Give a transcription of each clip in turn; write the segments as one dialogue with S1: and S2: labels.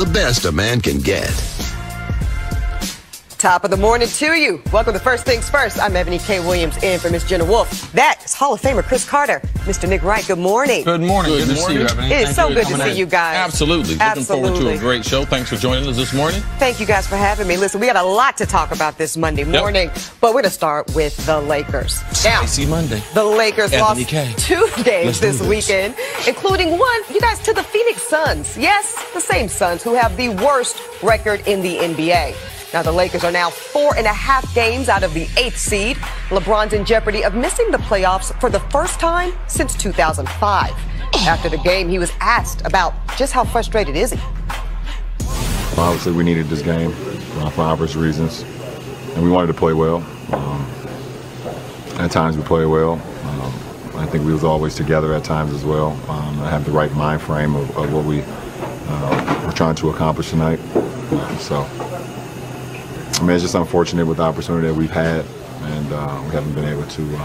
S1: The best a man can get.
S2: Top of the morning to you. Welcome to First Things First. I'm Ebony K. Williams in for Miss Jenna Wolf. That is Hall of Famer Chris Carter. Mr. Nick Wright, good morning.
S3: Good morning. Good to see you, Ebony.
S2: It is so good to see you guys.
S3: Absolutely. Looking forward to a great show. Thanks for joining us this morning.
S2: Thank you guys for having me. Listen, we got a lot to talk about this Monday morning, but we're going to start with the Lakers.
S3: Spicy Monday.
S2: The Lakers
S3: Ebony
S2: lost
S3: K.
S2: 2 games this weekend, including one, you guys, to the Phoenix Suns. Yes, the same Suns who have the worst record in the NBA. Now, the Lakers are now 4.5 games out of the 8th seed. LeBron's in jeopardy of missing the playoffs for the first time since 2005. After the game, he was asked about just how frustrated is he.
S4: Obviously, we needed this game for obvious reasons, and we wanted to play well. At times, we play well. I think we was always together at times as well. I have the right mind frame of what we were trying to accomplish tonight. I mean, it's just unfortunate with the opportunity that we've had, and we haven't been able to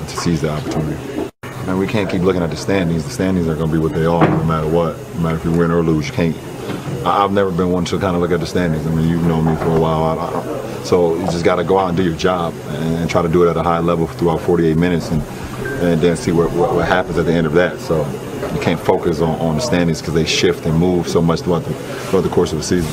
S4: seize the opportunity. And we can't keep looking at the standings. The standings are going to be what they are, no matter what. No matter if you win or lose, you can't. I've never been one to kind of look at the standings. I mean, you've known me for a while. So you just got to go out and do your job and try to do it at a high level throughout 48 minutes and then see what happens at the end of that. So you can't focus on the standings because they shift and move so much throughout the course of the season.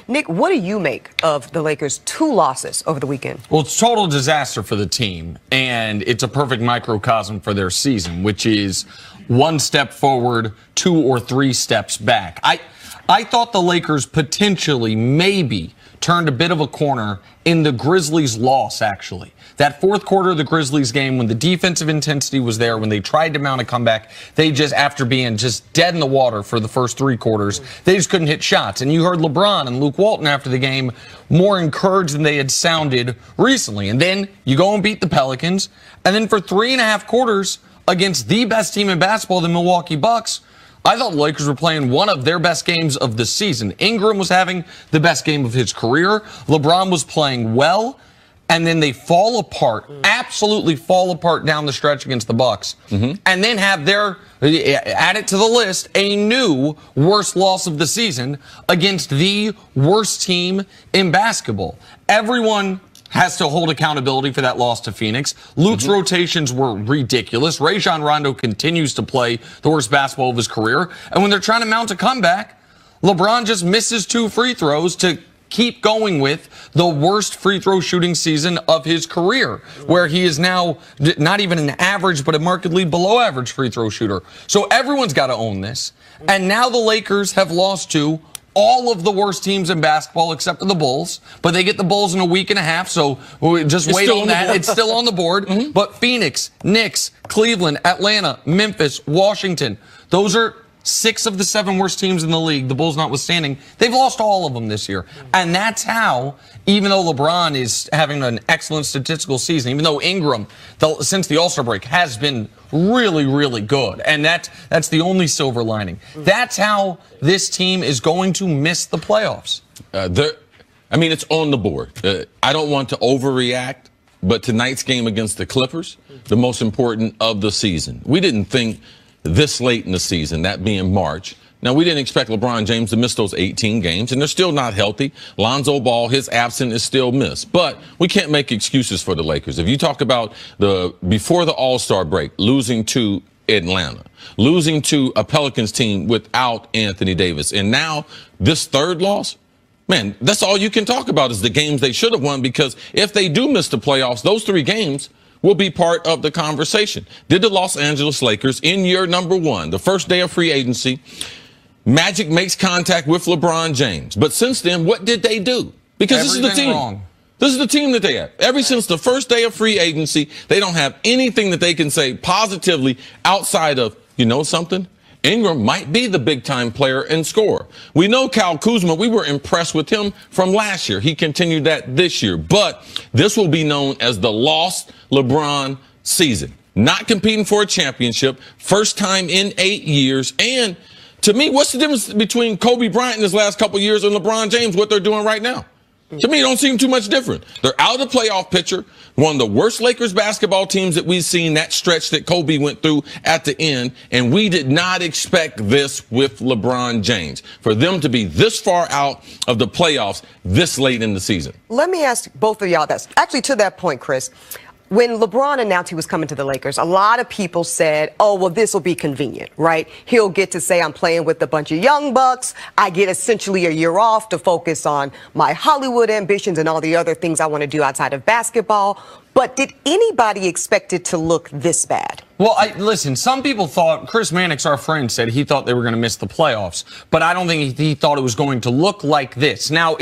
S2: Nick, what do you make of the Lakers' 2 losses over the weekend?
S3: Well, it's total disaster for the team, and it's a perfect microcosm for their season, which is 1 step forward, 2 or 3 steps back. I thought the Lakers potentially, maybe, turned a bit of a corner in the Grizzlies' loss, actually. That fourth quarter of the Grizzlies game, when the defensive intensity was there, when they tried to mount a comeback, they just, after being just dead in the water for the first 3 quarters, they just couldn't hit shots. And you heard LeBron and Luke Walton after the game more encouraged than they had sounded recently. And then you go and beat the Pelicans. And then for 3.5 quarters against the best team in basketball, the Milwaukee Bucks, I thought the Lakers were playing one of their best games of the season. Ingram was having the best game of his career. LeBron was playing well. And then they fall apart, absolutely fall apart down the stretch against the Bucks. And then have add it to the list, a new worst loss of the season against the worst team in basketball. Everyone has to hold accountability for that loss to Phoenix. Luke's rotations were ridiculous. Rajon Rondo continues to play the worst basketball of his career. And when they're trying to mount a comeback, LeBron just misses 2 free throws to keep going with the worst free throw shooting season of his career, where he is now not even an average, but a markedly below average free throw shooter. So everyone's got to own this. And now the Lakers have lost to all of the worst teams in basketball except for the Bulls, but they get the Bulls in a week and a half, so just wait on that. It's still on the board. But Phoenix, Knicks, Cleveland, Atlanta, Memphis, Washington, those are 6 of the 7 worst teams in the league, the Bulls notwithstanding. They've lost all of them this year. And that's how, even though LeBron is having an excellent statistical season, even though Ingram, since the All-Star break, has been really, really good, and that's the only silver lining. That's how this team is going to miss the playoffs.
S5: It's on the board. I don't want to overreact, but tonight's game against the Clippers, the most important of the season. We didn't think this late in the season, that being March. Now, we didn't expect LeBron James to miss those 18 games, and they're still not healthy. Lonzo Ball, his absence is still missed. But we can't make excuses for the Lakers. If you talk about before the All-Star break, losing to Atlanta, losing to a Pelicans team without Anthony Davis, and now this 3rd loss, man, that's all you can talk about is the games they should have won, because if they do miss the playoffs, those 3 games will be part of the conversation. Did the Los Angeles Lakers, in year number 1, the first day of free agency, Magic makes contact with LeBron James. But since then, what did they do? Because this is the team.
S3: Wrong.
S5: This is the team that they have. Ever since the first day of free agency, they don't have anything that they can say positively outside of, you know something? Ingram might be the big-time player and scorer. We know Kyle Kuzma, we were impressed with him from last year. He continued that this year. But this will be known as the lost LeBron season. Not competing for a championship, first time in 8 years. And to me, what's the difference between Kobe Bryant in his last couple of years and LeBron James, what they're doing right now? To me, it don't seem too much different. They're out of the playoff picture. One of the worst Lakers basketball teams that we've seen, that stretch that Kobe went through at the end. And we did not expect this with LeBron James, for them to be this far out of the playoffs this late in the season.
S2: Let me ask both of y'all this. Actually, to that point, Chris, when LeBron announced he was coming to the Lakers, a lot of people said, oh, well, this will be convenient, right? He'll get to say I'm playing with a bunch of young bucks. I get essentially a year off to focus on my Hollywood ambitions and all the other things I want to do outside of basketball. But did anybody expect it to look this bad?
S3: Well, listen, some people thought, Chris Mannix, our friend, said he thought they were going to miss the playoffs, but I don't think he thought it was going to look like this. Now,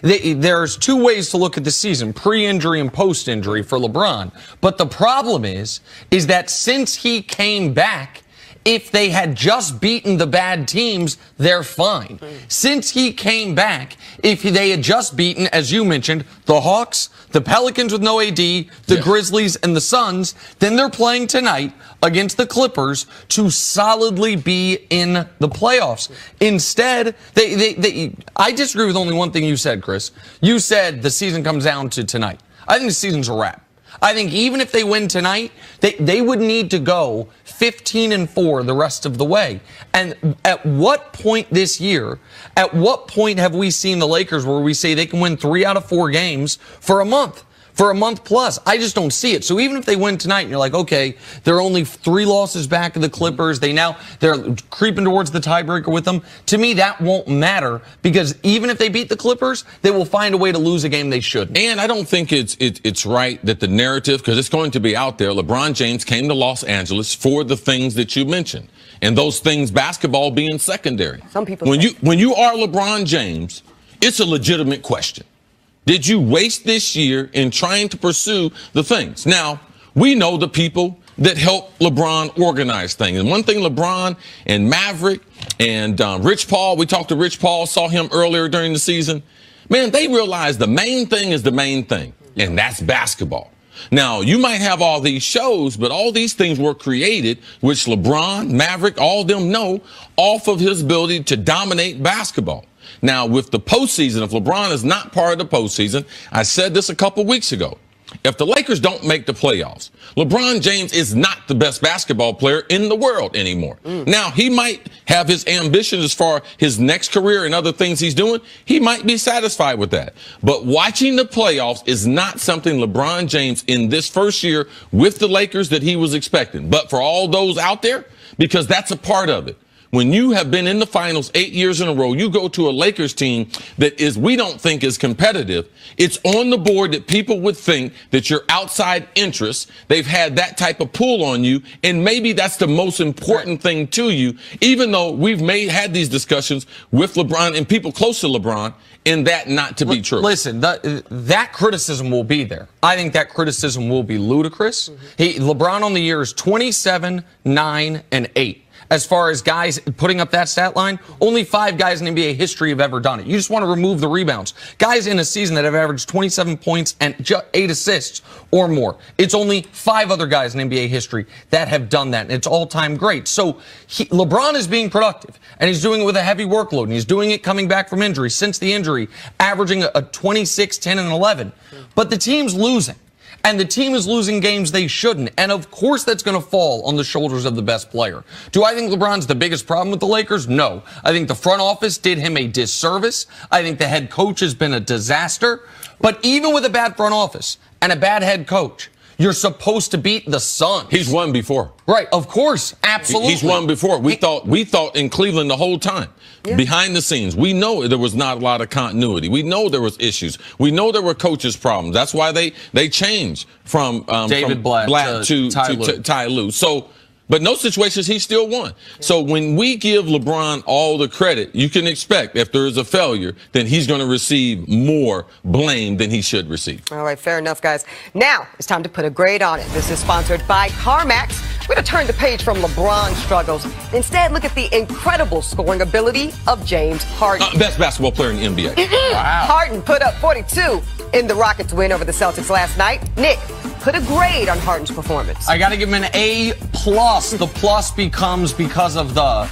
S3: there's two ways to look at the season, pre-injury and post-injury for LeBron. But the problem is that since he came back, if they had just beaten the bad teams, they're fine. Since he came back, if they had just beaten, as you mentioned, the Hawks, the Pelicans with no AD, the Grizzlies, and the Suns, then they're playing tonight against the Clippers to solidly be in the playoffs. Instead, I disagree with only one thing you said, Chris. You said the season comes down to tonight. I think the season's a wrap. I think even if they win tonight, they would need to go 15-4 the rest of the way. And at what point this year, at what point have we seen the Lakers where we say they can win 3 out of 4 games for a month? For a month plus. I just don't see it. So even if they win tonight and you're like, okay, they're only 3 losses back of the Clippers. They're creeping towards the tiebreaker with them. To me, that won't matter because even if they beat the Clippers, they will find a way to lose a game they shouldn't.
S5: And I don't think it's right that the narrative, because it's going to be out there, LeBron James came to Los Angeles for the things that you mentioned. And those things, basketball being secondary.
S2: Some people
S5: when you are LeBron James, it's a legitimate question. Did you waste this year in trying to pursue the things? Now, we know the people that help LeBron organize things. And one thing LeBron and Maverick and Rich Paul, we talked to Rich Paul, saw him earlier during the season. Man, they realized the main thing is the main thing, and that's basketball. Now, you might have all these shows, but all these things were created, which LeBron, Maverick, all of them know, off of his ability to dominate basketball. Now, with the postseason, if LeBron is not part of the postseason, I said this a couple weeks ago. If the Lakers don't make the playoffs, LeBron James is not the best basketball player in the world anymore. Now, he might have his ambitions as far as his next career and other things he's doing. He might be satisfied with that. But watching the playoffs is not something LeBron James in this first year with the Lakers that he was expecting. But for all those out there, because that's a part of it. When you have been in the finals 8 years in a row, you go to a Lakers team that we don't think is competitive. It's on the board that people would think that your outside interests, they've had that type of pull on you. And maybe that's the most important thing to you, even though we've had these discussions with LeBron and people close to LeBron and that not to be true.
S3: Listen, that criticism will be there. I think that criticism will be ludicrous. LeBron on the year is 27, 9, and 8. As far as guys putting up that stat line, only 5 guys in NBA history have ever done it. You just want to remove the rebounds. Guys in a season that have averaged 27 points and 8 assists or more. It's only 5 other guys in NBA history that have done that, and it's all-time great. So LeBron is being productive, and he's doing it with a heavy workload, and he's doing it coming back from injury. Since the injury, averaging a 26, 10, and 11. But the team's losing. And the team is losing games they shouldn't. And, of course, that's going to fall on the shoulders of the best player. Do I think LeBron's the biggest problem with the Lakers? No. I think the front office did him a disservice. I think the head coach has been a disaster. But even with a bad front office and a bad head coach, you're supposed to beat the Suns.
S5: He's won before.
S3: Right, of course, absolutely.
S5: He's won before. We thought in Cleveland the whole time. Yeah. Behind the scenes, we know there was not a lot of continuity. We know there was issues. We know there were coaches' problems. That's why they changed from
S3: David Blatt to
S5: Ty Lue. So, but no situations, he still won. So when we give LeBron all the credit, you can expect if there is a failure, then he's going to receive more blame than he should receive.
S2: All right, fair enough, guys. Now it's time to put a grade on it. This is sponsored by CarMax. We're going to turn the page from LeBron's struggles. Instead, look at the incredible scoring ability of James Harden.
S5: Best basketball player in the NBA.
S2: Wow. Harden put up 42 in the Rockets' win over the Celtics last night. Nick, put a grade on Harden's performance.
S3: I got to give him an A+. The plus becomes because of the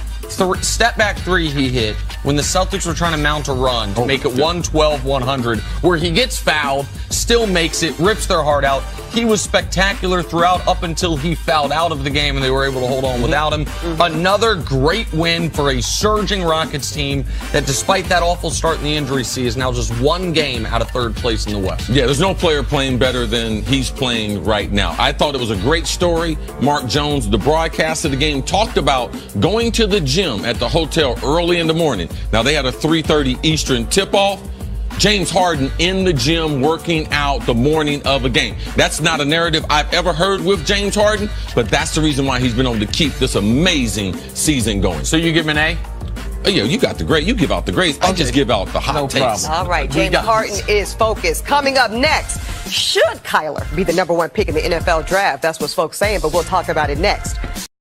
S3: step-back 3 he hit, when the Celtics were trying to mount a run to make it 112-100, where he gets fouled, still makes it, rips their heart out. He was spectacular throughout up until he fouled out of the game and they were able to hold on without him. Another great win for a surging Rockets team that, despite that awful start in the injury sea, is now just one game out of third place in the West.
S5: Yeah, there's no player playing better than he's playing right now. I thought it was a great story. Mark Jones, the broadcast of the game, talked about going to the gym at the hotel early in the morning. Now, they had a 3:30 Eastern tip-off. James Harden in the gym working out the morning of a game. That's not a narrative I've ever heard with James Harden, but that's the reason why he's been able to keep this amazing season going.
S3: So you give him an A?
S5: Oh, yeah, you got the grade. You give out the grades. I just give out the hot takes.
S2: All right, James Harden is focused. Coming up next, should Kyler be the #1 pick in the NFL draft? That's what folks saying, but we'll talk about it next.